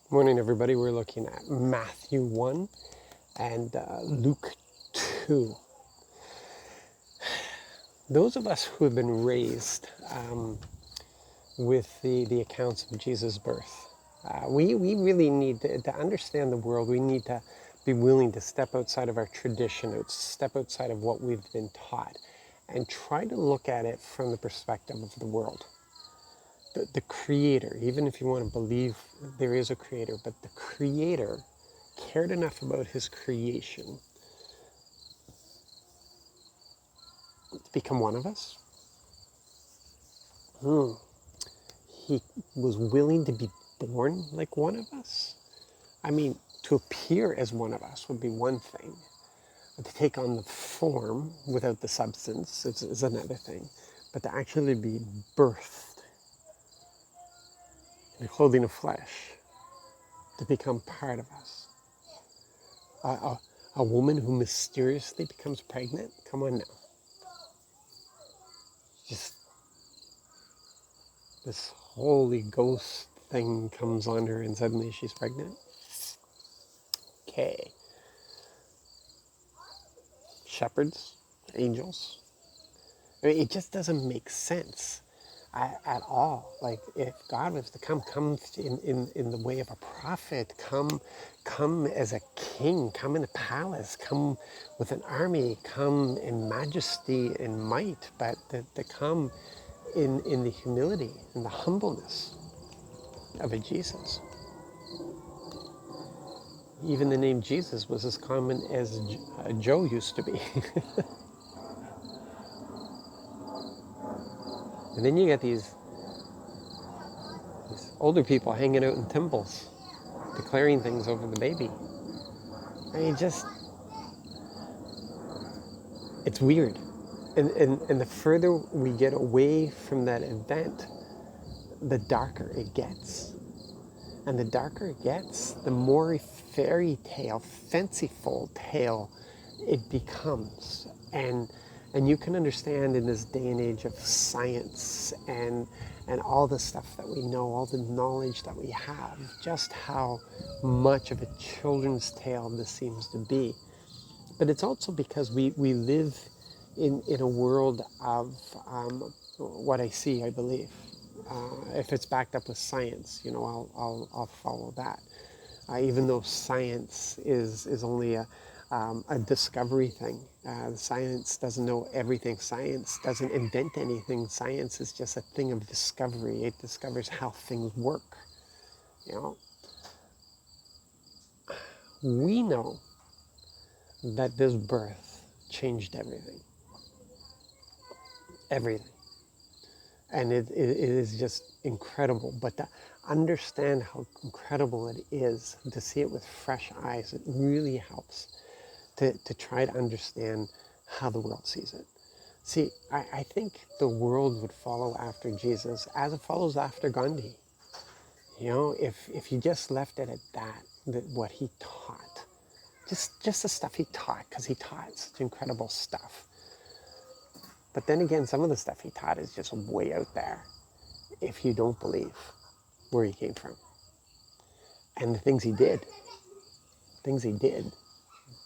Morning, everybody. We're looking at Matthew 1 and Luke 2. Those of us who have been raised with the accounts of Jesus' birth, we really need to understand the world. We need to be willing to step outside of our tradition, step outside of what we've been taught, and try to look at it from the perspective of the world. The creator, even if you want to believe there is a creator, but the creator cared enough about his creation to become one of us. He was willing to be born like one of us. I mean, to appear as one of us would be one thing. But to take on the form without the substance is another thing. But to actually be birthed in the clothing of flesh, to become part of us. A woman who mysteriously becomes pregnant? Come on now. Just this Holy Ghost thing comes on her and suddenly she's pregnant. Okay. Shepherds, angels. I mean, it just doesn't make sense at all. Like, if God was to come in the way of a prophet, come as a king, come in a palace, come with an army, come in majesty and might, but to come in the humility and the humbleness of a Jesus. Even the name Jesus was as common as Joe used to be. And then you get these older people hanging out in temples, declaring things over the baby. I mean, it's weird. And the further we get away from that event, the darker it gets. And the darker it gets, the more fairy tale, fanciful tale it becomes. And you can understand in this day and age of science and all the stuff that we know, all the knowledge that we have, just how much of a children's tale this seems to be. But it's also because we live in a world of what I see, I believe. If it's backed up with science, I'll follow that. Even though science is only a discovery thing. Science doesn't know everything. Science doesn't invent anything. Science is just a thing of discovery. It discovers how things work. You know, we know that this birth changed everything. Everything. And it is just incredible. But to understand how incredible it is, to see it with fresh eyes, it really helps to try to understand how the world sees it. See, I think the world would follow after Jesus as it follows after Gandhi. If you just left it at that what he taught, just the stuff he taught, because he taught such incredible stuff. But then again, some of the stuff he taught is just way out there if you don't believe where he came from. And the things he did,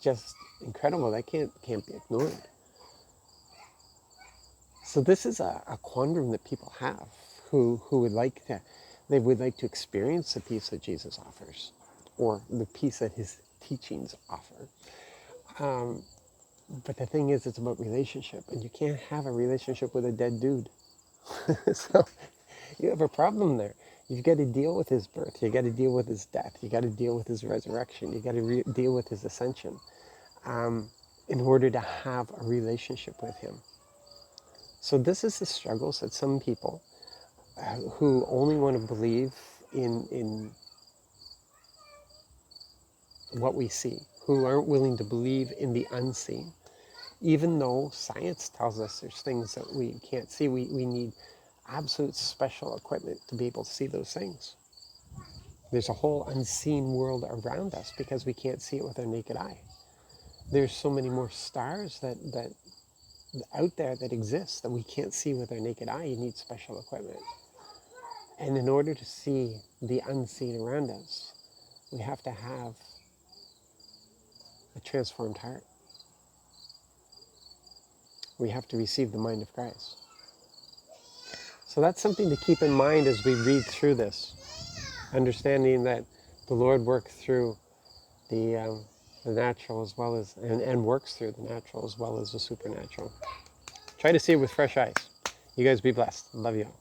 just incredible. That can't be ignored. So this is a quandrum that people have who would like to experience the peace that Jesus offers, or the peace that his teachings offer. But the thing is, it's about relationship, and you can't have a relationship with a dead dude. So you have a problem there. You've got to deal with his birth. You got to deal with his death. You got to deal with his resurrection. You got to deal with his ascension in order to have a relationship with him. So this is the struggles that some people who only want to believe in what we see, who aren't willing to believe in the unseen, even though science tells us there's things that we can't see. We need absolute special equipment to be able to see those things. There's a whole unseen world around us because we can't see it with our naked eye. There's so many more stars that out there that exist that we can't see with our naked eye. You need special equipment. And in order to see the unseen around us, we have to have a transformed heart. We have to receive the mind of Christ. So that's something to keep in mind as we read through this, understanding that the Lord worked through the natural as well as, and works through the natural as well as the supernatural. Try to see it with fresh eyes. You guys be blessed. Love you all.